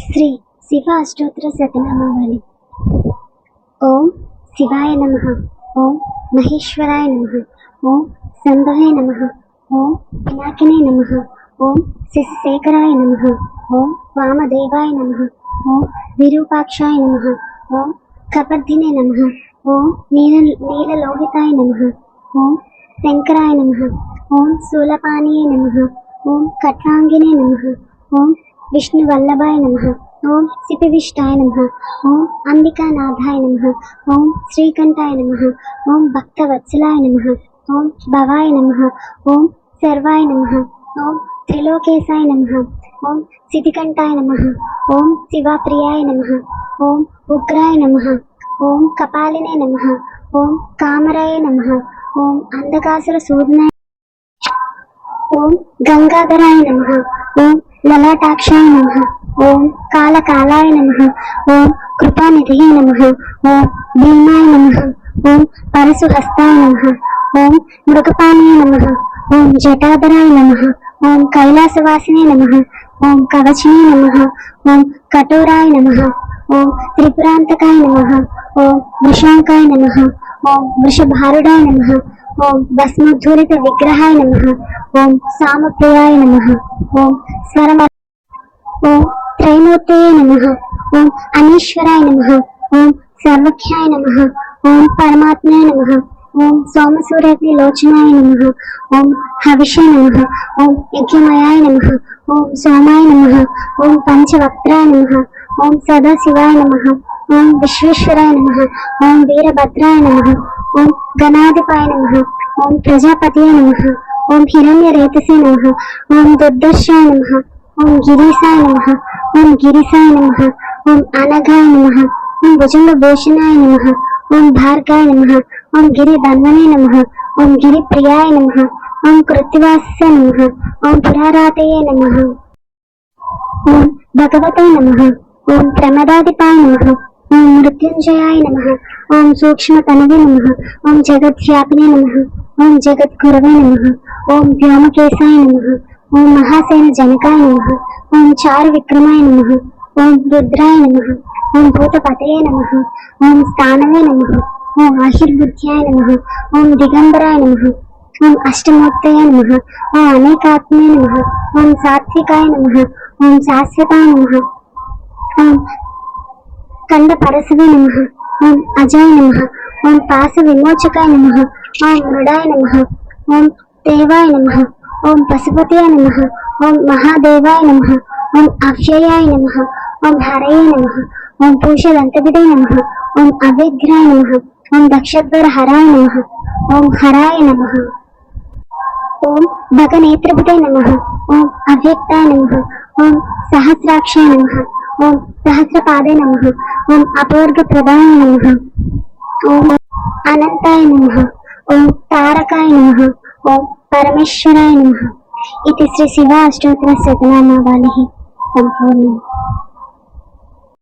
శ్రీ శివ అష్టోత్తర శతనామావళి. ఓం శివాయ నమః. ఓం మహేశ్వరాయ నమః. ఓం శంభవే నమః. ఓం పినాకినే నమః. ఓం శశిశేఖరాయ నమః. ఓం వామదేవాయ నమః. ఓం విరూపాక్షాయ నమః. ఓం కపర్దినే నమః. ఓం నీలలోహితాయ నమః. ఓం శంకరాయ నమః. ఓం శూలపాణియే నమః. ఓం కట్వాంగినే నమః. ఓం విష్ణువల్లభాయ నమః. ఓం సిపివిష్టాయ నమః. ఓం అంబికానాథాయ నమః. ఓం శ్రీకంఠాయ నమః. ఓం భక్తవత్సలాయ నమః. ఓం భవాయ నమః. ఓం సర్వాయ నమః. ఓం త్రిలోకేశాయ నమః. ఓం సితికంఠాయ నమః. ఓం శివప్రియాయ నమః. ఓం ఉగ్రాయ నమః. ఓం కపాలినే నమః. ఓం కామరాయ నమః. ఓం అంధకాసుర సూర్ణాయ. ఓం గంగాధరాయ నమః. ఓం లలాటాక్షాయ నమః. ఓం కాలకాలాయ నమః. ఓం కృపానిధియే నమః. ఓం భీమాయ నమః. ఓం పరశుహస్తాయ నమః. ఓం మృగపాణియే నమః. ఓం జటాధరాయ నమః. ఓం కైలాసవాసినే నమః. ఓం కవచినే నమః. ఓం కఠోరాయ నమః. ఓం త్రిపురాంతకాయ నమః. ఓం వృషాంకాయ నమః. ఓం వృషభారుడాయ నమః. ఓం భస్మోద్ధూలిత విగ్రహాయ నమః. ఓం సామప్రియాయ నమః. ఓం స్వరమ. ఓం త్రైమూర్తయే నమః. ఓం అనీశ్వరాయ నమః. ఓం సర్వఖ్యాయ నమః. ఓం పరమాత్మనే నమః. ఓం సోమసూర్యాగ్ని లోచనాయ నమః. ఓం హవిషే నమః. ఓం యజ్ఞమయాయ నమః. ఓం సోమాయ నమః. ఓం పంచవక్త్రాయ నమః. ఓం సదాశివాయ నమః. ఓం విశ్వేశ్వరాయ నమః. ఓం వీరభద్రాయ నమః. ఓం గణాధిపాయ నమః. ఓం ప్రజాపతియే నమః. ఓం హిరణ్యరేతసే నమః. ఓం దుర్దర్శాయ నమః. ఓం గిరీశాయ నమః. ఓం గిరిశాయ నమః. ఓం అనఘాయ నమః. ఓం భుజంగభూషణాయ నమః. ఓం భార్గాయ నమః. ఓం గిరిధన్వనే నమః. ఓం గిరిప్రియాయ నమః. ఓం కృత్తివాసే నమః. ఓం పురారాతయే నమః. ఓం భగవతే నమః. ఓం ప్రమదాధిపాయ నమః. ఓం మృత్యుంజయాయ నమః. ఓం సూక్ష్మతనవే నమః. ఓం జగద్వ్యాపినే నమః. ఓం జగద్గురవే నమః. ఓం వ్యోమకేశాయ నమః. ఓం మహాసేన జనకాయ నమః. ఓం చారు విక్రమాయ నమః. ఓం రుద్రాయ నమః. ఓం భూతపతయే నమః. ఓం స్థానవే నమః. ఓం ఆశీర్బుద్ధ్యాయ నమః. ఓం దిగంబరాయ నమః. ఓం అష్టమూర్తయే నమః. ఓం అనేకాత్మే నమః. ఓం సాత్వికాయ నమః. ఓం శాశ్వతాయ నమః. ఓం కంద పరసవే నమః. ఓం అజాయ నమః. ఓం పాస విమోచకాయ నమః. ఓం మృడాయ నమః. ఓం దేవాయ నమః. ఓం పశుపతయే నమః. ఓం మహాదేవాయ నమః. ఓం అవ్యయాయ నమః. ఓం హరయే నమః. ఓం పూషదంతవిదే నమః. ఓం అవ్యఘ్రాయ నమః. ఓం దక్షద్వర హరాయ నమః. ఓం హరాయ నమః. ఓం భగనేత్రబుధే నమః. ఓం అవ్యక్తాయ నమః. ఓం సహస్రాక్షాయ నమః. ఓం సహస్రపాదే నమః. ఓం అపవర్గప్రదాయ నమః. ఓం అనంతాయ నమః. ఓం తారకాయ నమః. ఓం పరమేశ్వరాయ నమః. ఇది శ్రీ శివ అష్టోత్తర శతనామావళి సంపూర్ణం.